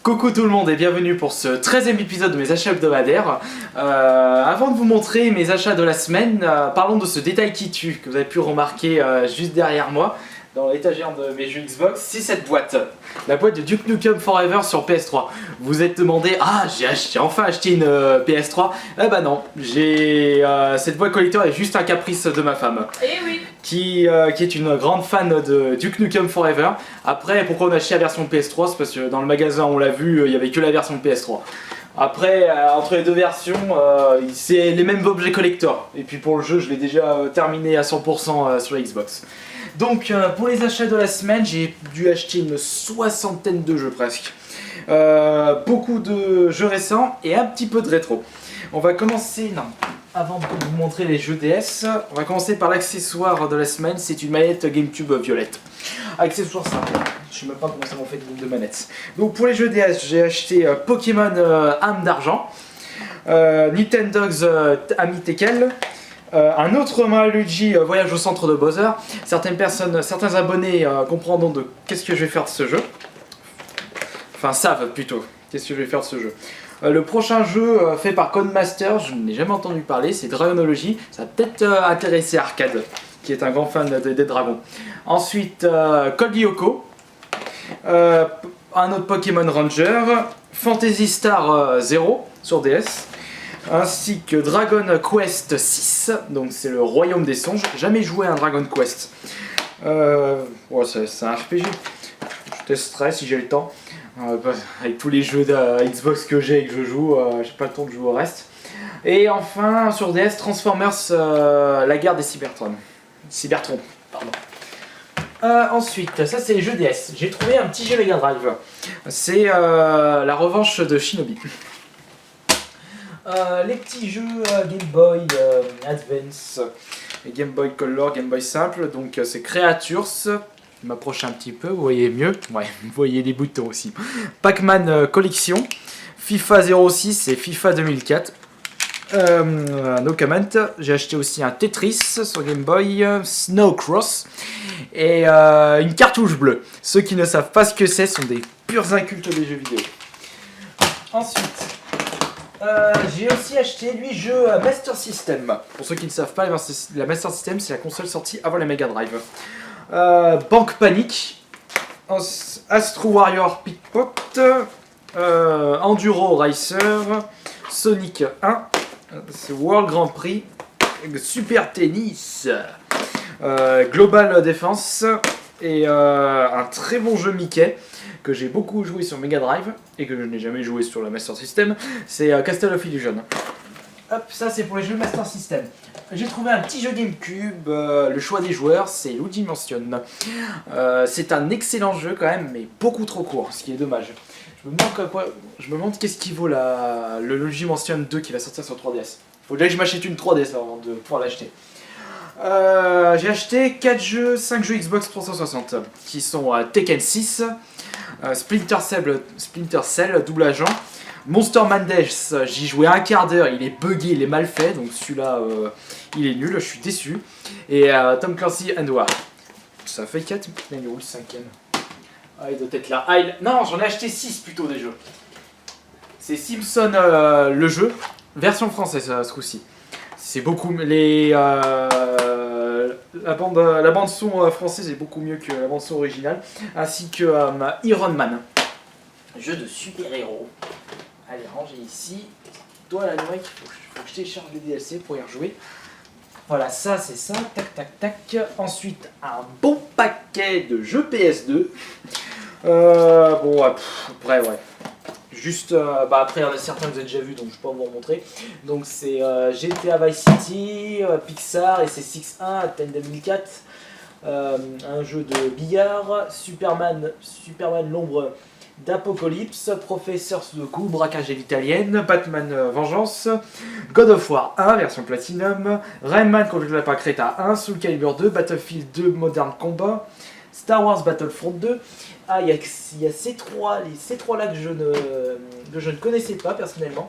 Coucou tout le monde et bienvenue pour ce 13e épisode de mes achats hebdomadaires. Avant de vous montrer mes achats de la semaine, parlons de ce détail qui tue que vous avez pu remarquer juste derrière moi dans l'étagère de mes jeux Xbox. C'est cette boîte, la boîte de Duke Nukem Forever sur PS3. Vous vous êtes demandé, j'ai enfin acheté une PS3. Eh bah non, cette boîte collector est juste un caprice de ma femme. Eh oui. Qui est une grande fan de Duke Nukem Forever. Après, pourquoi on a acheté la version PS3? C'est parce que dans le magasin, on l'a vu, il n'y avait que la version PS3. Après, entre les deux versions, c'est les mêmes objets collector. Et puis pour le jeu, je l'ai déjà terminé à 100% sur la Xbox. Donc pour les achats de la semaine, j'ai dû acheter une soixantaine de jeux presque. Beaucoup de jeux récents et un petit peu de rétro. On va commencer, avant de vous montrer les jeux DS, on va commencer par l'accessoire de la semaine, c'est une manette GameCube violette. Accessoire simple, je sais même pas comment ça m'en fait de manettes. Donc pour les jeux DS, j'ai acheté Pokémon Âme d'Argent, Nintendo's Ami Tekel, un autre Mario Luigi Voyage au centre de Bowser. Certains abonnés comprendront de qu'est-ce que je vais faire de ce jeu. Enfin savent plutôt qu'est-ce que je vais faire de ce jeu. Le prochain jeu fait par Codemaster, je n'ai jamais entendu parler, c'est Dragonology. Ça va peut-être intéresser Arcade, qui est un grand fan des dragons. Ensuite, Code Lyoko, un autre Pokémon Ranger, Fantasy Star 0 sur DS, ainsi que Dragon Quest 6, donc c'est le royaume des songes. Jamais joué à un Dragon Quest. Ouais, c'est un RPG. Je testerai si j'ai le temps. Avec tous les jeux de Xbox que j'ai et que je joue, j'ai pas le temps de jouer au reste. Et enfin sur DS, Transformers, la guerre des Cybertron. Pardon. Ensuite, ça c'est les jeux DS. J'ai trouvé un petit jeu Mega Drive. C'est la revanche de Shinobi. Les petits jeux Game Boy Advance, et Game Boy Color, Game Boy simple. Donc c'est Creatures. Je m'approche un petit peu, vous voyez mieux. Ouais, vous voyez les boutons aussi. Pac-Man Collection, FIFA 06 et FIFA 2004. No comment. J'ai acheté aussi un Tetris sur Game Boy, Snow Cross et une cartouche bleue. Ceux qui ne savent pas ce que c'est sont des purs incultes des jeux vidéo. Ensuite, j'ai aussi acheté 8 jeux Master System. Pour ceux qui ne savent pas, la Master System c'est la console sortie avant la Mega Drive. Bank Panic, Astro Warrior Pickpot, Enduro Racer, Sonic 1, World Grand Prix, Super Tennis, Global Defense et un très bon jeu Mickey que j'ai beaucoup joué sur Mega Drive et que je n'ai jamais joué sur la Master System, c'est Castle of Illusion. Hop, ça c'est pour les jeux Master System. J'ai trouvé un petit jeu GameCube, le choix des joueurs, c'est Luigi Mansion. C'est un excellent jeu quand même, mais beaucoup trop court, ce qui est dommage. Je me demande qu'est-ce qui vaut le Luigi Mansion 2 qui va sortir sur 3DS. Il faut déjà que je m'achète une 3DS avant de pouvoir l'acheter. J'ai acheté 5 jeux Xbox 360 qui sont Tekken 6, Splinter Cell, double agent, Monster Mandash, j'y jouais un quart d'heure, il est buggé, il est mal fait, donc celui-là il est nul, je suis déçu. Et Tom Clancy and War. Ça fait 4, mais il est où le 5ème? Il doit être là. Non, j'en ai acheté 6 plutôt des jeux. C'est Simpson le jeu, version française ce coup-ci. C'est beaucoup. La bande son française est beaucoup mieux que la bande son originale, ainsi que Iron Man. Jeu de super-héros. Allez, rangez ici. Toi, la noix, il faut que je télécharge les DLC pour y rejouer. Voilà, ça, c'est ça. Tac, tac, tac. Ensuite, un bon paquet de jeux PS2. Après, ouais. Juste, après, il y en a certains que vous avez déjà vu, donc je ne vais pas vous remontrer. Donc, c'est GTA Vice City, Pixar, et c'est 6-1, Athènes 2004. Un jeu de billard, Superman l'ombre d'Apocalypse, Professeur Sudoku, braquage à l'italienne, Batman Vengeance, God of War 1, version Platinum, Rayman contre le lapin Creta 1, Soul Calibur 2, Battlefield 2, Modern Combat, Star Wars Battlefront 2. Il y a ces trois-là que je ne connaissais pas personnellement.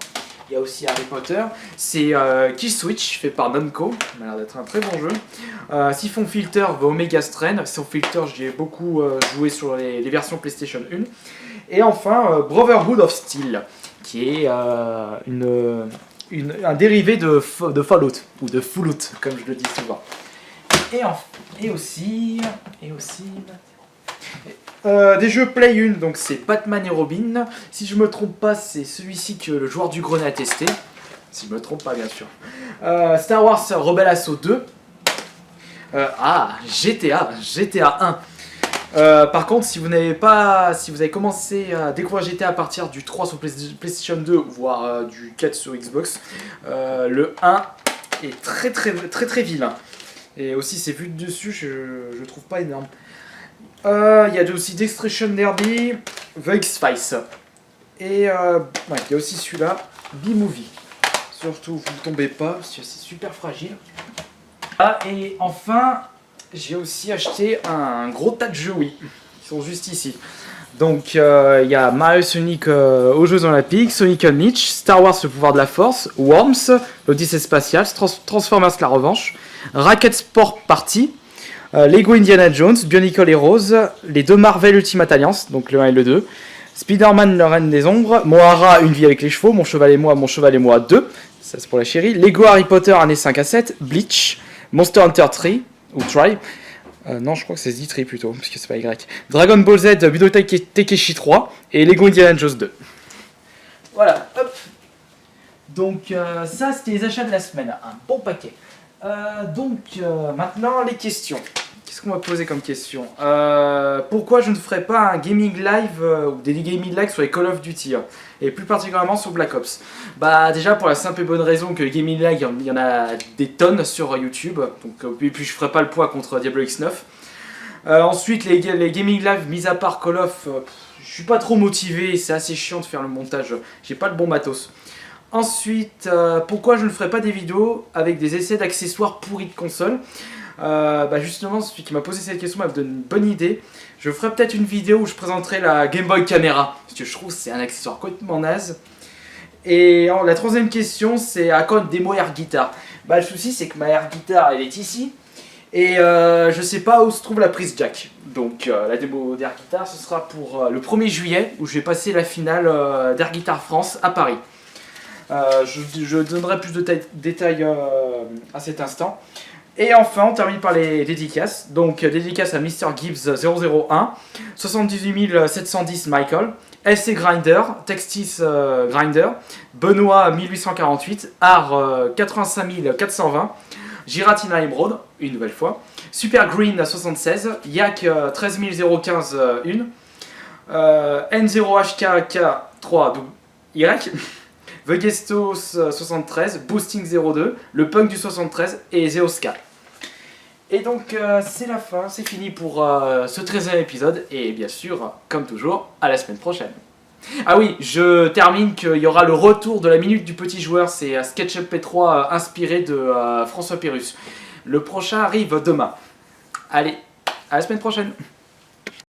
Il y a aussi Harry Potter. C'est Kill Switch, fait par Namco. Ça m'a l'air d'être un très bon jeu. Siphon Filter, The Omega Strain. Siphon Filter, j'y ai beaucoup joué sur les versions PlayStation 1. Et enfin, Brotherhood of Steel, qui est un dérivé de Fallout, ou de Fallout, comme je le dis souvent. Et aussi, des jeux Play 1, donc c'est Batman et Robin. Si je me trompe pas, c'est celui-ci que le joueur du grenier a testé. Si je me trompe pas, bien sûr. Star Wars Rebel Assault 2. GTA 1. Par contre, si vous avez commencé à découvrir GTA à partir du 3 sur PlayStation 2, voire du 4 sur Xbox, le 1 est très vilain. Et aussi, ses vues de dessus, je trouve pas énorme. Il y a aussi Destruction Derby, The X-Files. Et il y a aussi celui-là, B-Movie. Surtout, vous ne tombez pas, parce que c'est super fragile. Et enfin, j'ai aussi acheté un gros tas de jeux Wii, qui sont juste ici. Donc, il y a Mario Sonic aux Jeux Olympiques, Sonic Unleashed, Star Wars Le Pouvoir de la Force, Worms, l'Odyssée Spatiale, Transformers La Revanche, Racket Sport Party, Lego Indiana Jones, Bionicle Heroes, les deux Marvel Ultimate Alliance, donc le 1 et le 2, Spider-Man Le Reine des Ombres, Mohara Une vie avec les chevaux, Mon cheval et moi 2, ça c'est pour la chérie, Lego Harry Potter années 5 à 7, Bleach, Monster Hunter 3, ou Try, non je crois que c'est dit 3 plutôt, parce que c'est pas Y, Dragon Ball Z, Budo Takeshi 3, et Lego Indiana Jones 2. Voilà, hop. Donc ça c'était les achats de la semaine, un bon paquet. Maintenant les questions. Qu'est-ce qu'on va poser comme question? Pourquoi je ne ferai pas un gaming live ou des gaming live sur les Call of Duty et plus particulièrement sur Black Ops? Déjà pour la simple et bonne raison que les gaming live il y en a des tonnes sur YouTube, donc et puis je ferai pas le poids contre Diablo X9. Ensuite les gaming live mis à part Call of, je suis pas trop motivé, c'est assez chiant de faire le montage, j'ai pas le bon matos. Ensuite, pourquoi je ne ferai pas des vidéos avec des essais d'accessoires pourris de console? Justement, celui qui m'a posé cette question m'a donné une bonne idée. Je ferai peut-être une vidéo où je présenterai la Game Boy Camera, parce que je trouve que c'est un accessoire complètement naze. Et la troisième question, c'est à quand une démo Air Guitar? Le souci, c'est que ma Air Guitar, elle est ici, et je sais pas où se trouve la prise jack. Donc la démo d'Air Guitar, ce sera pour le 1er juillet, où je vais passer la finale d'Air Guitar France à Paris. Je donnerai plus de détails à cet instant. Et enfin, on termine par les dédicaces. Donc, dédicace à Mr. Gibbs 001, 78 710 Michael, SC Grinder, Textis Grinder, Benoît 1848, Art 85 420, Giratina Emerald, une nouvelle fois, Super Green 76, Yak 13 015 N0HKK3 Y, Vegestos 73, Boosting 02, le Punk du 73 et Zeoska. Et donc c'est la fin, c'est fini pour ce 13e épisode et bien sûr, comme toujours, à la semaine prochaine. Ah oui, je termine qu'il y aura le retour de la minute du petit joueur, c'est SketchUp P3 inspiré de François Pérus. Le prochain arrive demain. Allez, à la semaine prochaine.